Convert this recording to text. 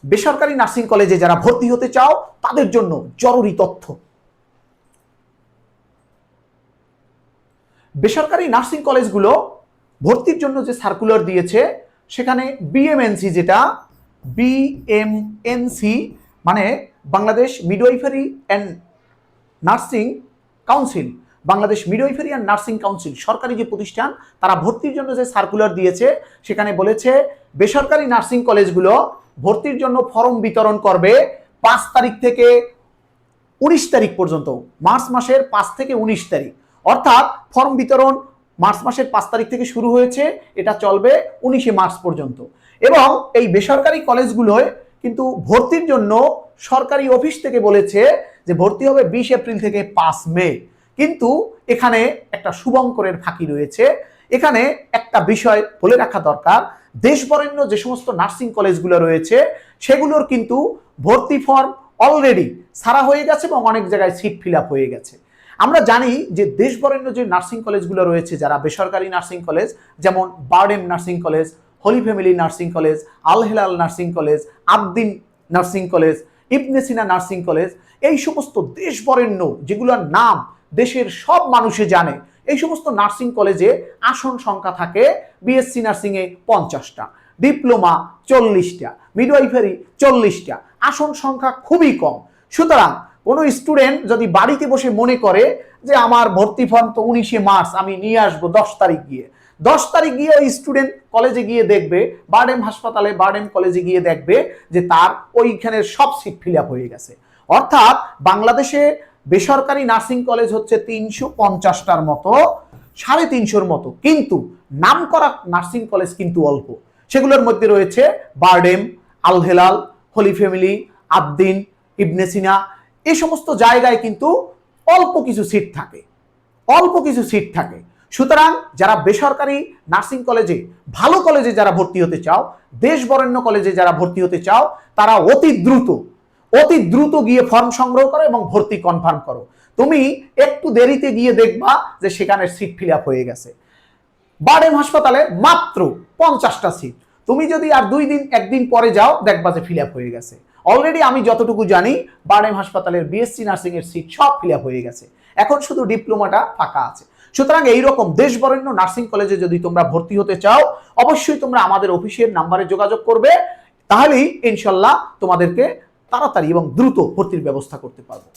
বেসরকারি নার্সিং কলেজে যারা ভর্তি হতে চাও তাদের জন্য জরুরি তথ্য। বেসরকারি নার্সিং কলেজগুলো ভর্তির জন্য যে সার্কুলার দিয়েছে সেখানে বিএমএনসি, যেটা বিএমএনসি মানে Bangladesh midwifery and nursing council, Bangladesh midwifery and nursing council সরকারি যে প্রতিষ্ঠান, তারা ভর্তির জন্য যে সার্কুলার দিয়েছে সেখানে বলেছে বেসরকারি নার্সিং কলেজগুলো ভর্তির জন্য ফর্ম বিতরণ করবে 5 তারিখ থেকে 19 তারিখ পর্যন্ত, মার্চ মাসের 5 থেকে 19 তারিখ। অর্থাৎ ফর্ম বিতরণ মার্চ মাসের 5 তারিখ থেকে শুরু হয়েছে, এটা চলবে 19শে মার্চ পর্যন্ত। এবং এই বেসরকারি কলেজগুলোয় কিন্তু ভর্তির জন্য সরকারি অফিস থেকে বলেছে যে ভর্তি হবে 20 এপ্রিল থেকে 5 মে। কিন্তু এখানে একটা শুভঙ্করের ফাঁকি রয়েছে। এখানে একটা বিষয় বলে রাখা দরকার, দেশবরেণ্য যে সমস্ত নার্সিং কলেজগুলো রয়েছে সেগুলোর কিন্তু ভর্তি ফর্ম অলরেডি সারা হয়ে গেছে এবং অনেক জায়গায় সিট ফিল আপ হয়ে গেছে। আমরা জানি যে দেশবরেণ্য যে নার্সিং কলেজগুলো রয়েছে যারা বেসরকারি নার্সিং কলেজ, যেমন BIRDEM nursing college, holy family nursing college, Al Helal nursing college, Abdin nursing college, Ibn Sina nursing college, এই সমস্ত দেশবরেণ্য যেগুলোর নাম দেশের সব মানুষে জানে, এই সমস্ত নার্সিং কলেজে আসন সংখ্যা থাকে বিএসসি নার্সিংয়ে 50টা, ডিপ্লোমা 40টা, মিডওয়াইফারি 40টা, আসন সংখ্যা খুবই কম। সুতরাং কোনো স্টুডেন্ট যদি বাড়িতে বসে মনে করে যে আমার ভর্তি ফর্ম তো 19শে মার্চ আমি নিয়ে আসবো 10 তারিখ গিয়ে, 10 তারিখ গিয়ে ওই স্টুডেন্ট কলেজে গিয়ে দেখবে, বারডেম হাসপাতালে বারডেম কলেজে গিয়ে দেখবে যে তার ওইখানের সব সিট ফিল আপ হয়ে গেছে। অর্থাৎ বাংলাদেশে বেসরকারি নার্সিং কলেজ হচ্ছে 350টার মতো, 350-র মতো, কিন্তু নাম করা নার্সিং কলেজ কিন্তু অল্প। সেগুলোর মধ্যে রয়েছে বারডেম, আল হেলাল, হোলি ফ্যামিলি, আবদিন, ইবনে সিনা। এই সমস্ত জায়গায় কিন্তু অল্প কিছু সিট থাকে, অল্প কিছু সিট থাকে। সুতরাং যারা বেসরকারি নার্সিং কলেজে, ভালো কলেজে যারা ভর্তি হতে চাও, দেশবরেণ্য কলেজে যারা ভর্তি হতে চাও, তারা অতি দ্রুত গিয়ে ফর্ম সংগ্রহ করো এবং ভর্তি কনফার্ম করো। তুমি একটু দেরিতে গিয়ে দেখবা যে সেখানে সিট ফিল আপ হয়ে গেছে। বারডেম হাসপাতালে মাত্র 50টা সিট, তুমি যদি আর 1 দিন পরে যাও দেখবা যে ফিল আপ হয়ে গেছে। অলরেডি আমি যতটুকু জানি বারডেম হাসপাতালের বিএসসি নার্সিং এর সিট সব ফিল আপ হয়ে গেছে, এখন শুধু ডিপ্লোমাটা ফাঁকা আছে। সুতরাং এইরকম দেশবরেণ্য নার্সিং কলেজে যদি তোমরা ভর্তি হতে চাও, অবশ্যই তোমরা আমাদের অফিসের নাম্বারে যোগাযোগ করবে, তাহলেই ইনশাল্লাহ তোমাদেরকে তাড়াতাড়ি এবং দ্রুত ভর্তির ব্যবস্থা করতে পারবো।